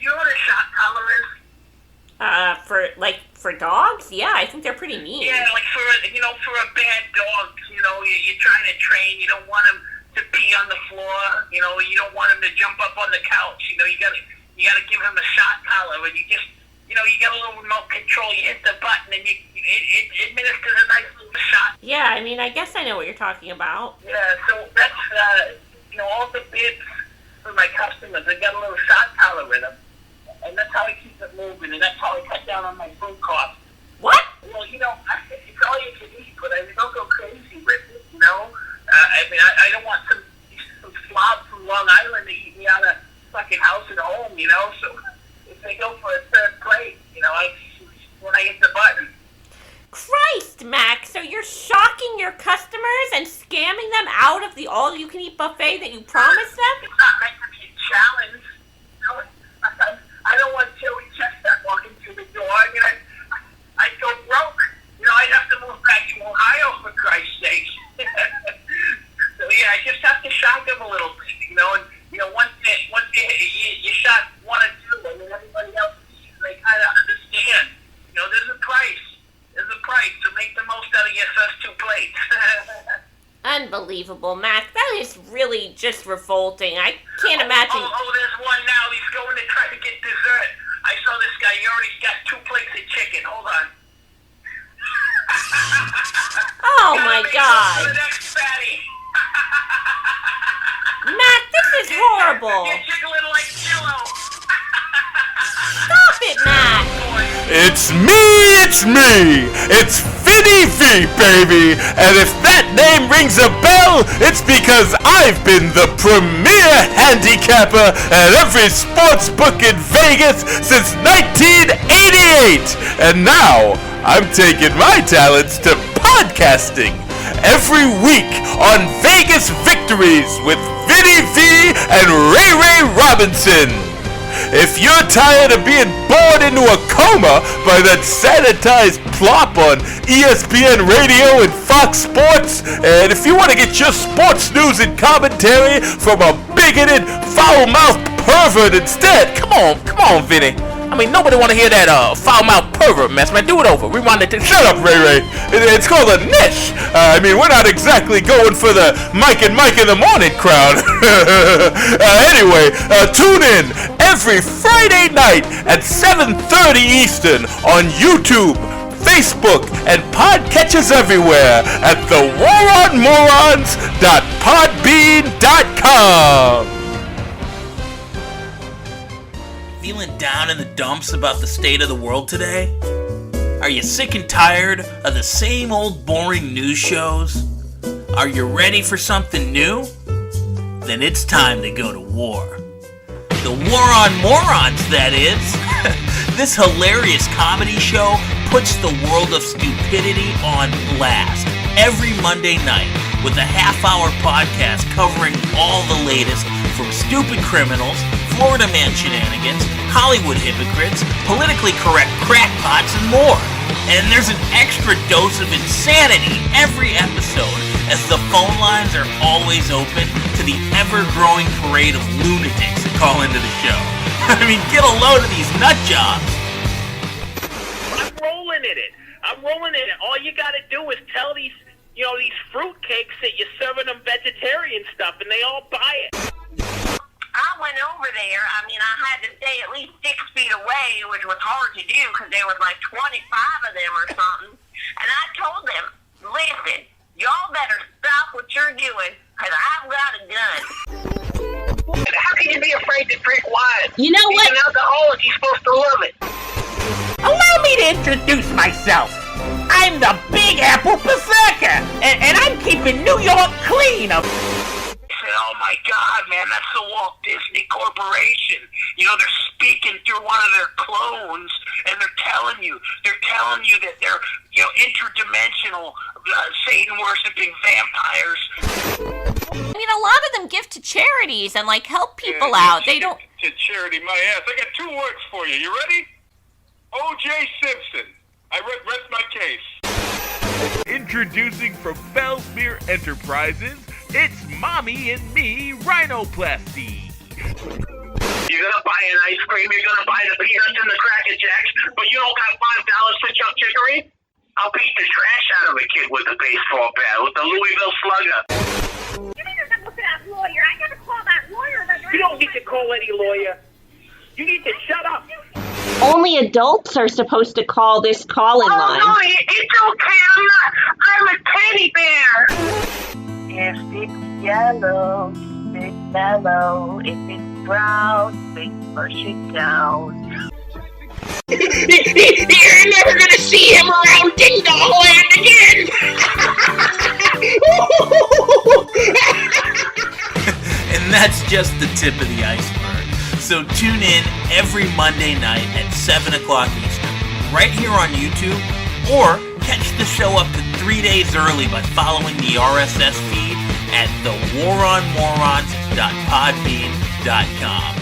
You know what a shot collar is? For dogs? Yeah, I think they're pretty mean. Yeah, like for a bad dog, you're trying to train, you don't want him to pee on the floor, you don't want him to jump up on the couch, you gotta give him a shot collar, and you got a little remote control, you hit the button, and it administers a nice little shot. Yeah, I mean, I guess I know what you're talking about. Yeah, so that's, all the bibs for my customers, they got a little shot collar with them. And that's how I keep it moving, and that's how I cut down on my food costs. What? Well, it's all you can eat, but I don't go crazy with it, I don't want some slob from Long Island to eat me out of fucking house and home, so if they go for a third plate, when I hit the button. Christ, Mac, so you're shocking your customers and scamming them out of the all-you-can-eat buffet that you promised them? It's not meant to be a challenge. I don't want Joey Chestnut walking through the door. I'd go broke. I'd have to move back to Ohio, for Christ's sake. So, yeah, I just have to shock them a little bit, and, once you shot one or two, and then everybody else, they kind of understand. There's a price. So make the most out of your first two plates. Unbelievable, Mac. That is really just revolting. I can't imagine. Oh, there's one now. He's going to try to get dessert. I saw this guy. He already got 2 plates of chicken. Hold on. Oh, my God. The next fatty. Mac, this is horrible. You're jiggling like Jello. Stop it, Mac. It's me! It's Vinny V, baby! And if that name rings a bell, it's because I've been the premier handicapper at every sports book in Vegas since 1988! And now, I'm taking my talents to podcasting every week on Vegas Victories with Vinny V and Ray Ray Robinson. If you're tired of being bored into a coma by that sanitized plop on ESPN Radio and Fox Sports, and if you want to get your sports news and commentary from a bigoted, foul-mouthed pervert instead, come on, Vinny. I mean, nobody want to hear that foul-mouthed pervert mess, man. Do it over. Rewind it. Shut up, Ray Ray. It's called a niche. We're not exactly going for the Mike and Mike in the morning crowd. Anyway, tune in every Friday night at 7:30 Eastern on YouTube, Facebook, and podcatchers everywhere at thewaronmorons.podbean.com. Feeling down in the dumps about the state of the world today? Are you sick and tired of the same old boring news shows? Are you ready for something new? Then it's time to go to war. The War on Morons, that is. This hilarious comedy show puts the world of stupidity on blast every Monday night with a half-hour podcast covering all the latest from stupid criminals, Florida man shenanigans, Hollywood hypocrites, politically correct crackpots, and more. And there's an extra dose of insanity every episode, as the phone lines are always open to the ever-growing parade of lunatics that call into the show. I mean, get a load of these nut jobs. I'm rolling in it. All you gotta do is tell these fruitcakes that you're serving them vegetarian stuff, and they all buy it. I went over there. I had to stay at least 6 feet away, which was hard to do because there was like 25 of them or something. And I told them, listen, y'all better stop what you're doing because I've got a gun. How can you be afraid to drink wine? You know what? He's an alcoholic. He's supposed to love it. Allow me to introduce myself. I'm the Big Apple Berserker, and I'm keeping New York clean. Oh my God, man, that's the Walt Disney Corporation. They're speaking through one of their clones, and they're telling you that they're, interdimensional, Satan-worshipping vampires. A lot of them give to charities and, help people out. They don't... To charity, my ass. I got 2 words for you. You ready? O.J. Simpson. I rest my case. Introducing from Fellsmere Enterprises, It's Mommy and Me Rhinoplasty. You're gonna buy an ice cream, you're gonna buy the peanuts and the Cracker Jacks, but you don't got $5 for Chuck Chicory? I'll beat the trash out of a kid with a baseball bat, with the Louisville Slugger. You need to look at that lawyer. I gotta call that lawyer. You don't need to call any lawyer. You need to shut up. Only adults are supposed to call this call-in line. No, it's okay. I'm a teddy bear. If it's yellow, it's mellow. If it's brown, we push it down. You're never gonna see him around Ding Dong Land again! And that's just the tip of the iceberg. So tune in every Monday night at 7 o'clock Eastern, right here on YouTube, or catch the show up to 3 days early by following the RSS feed at thewaronmorons.podbean.com.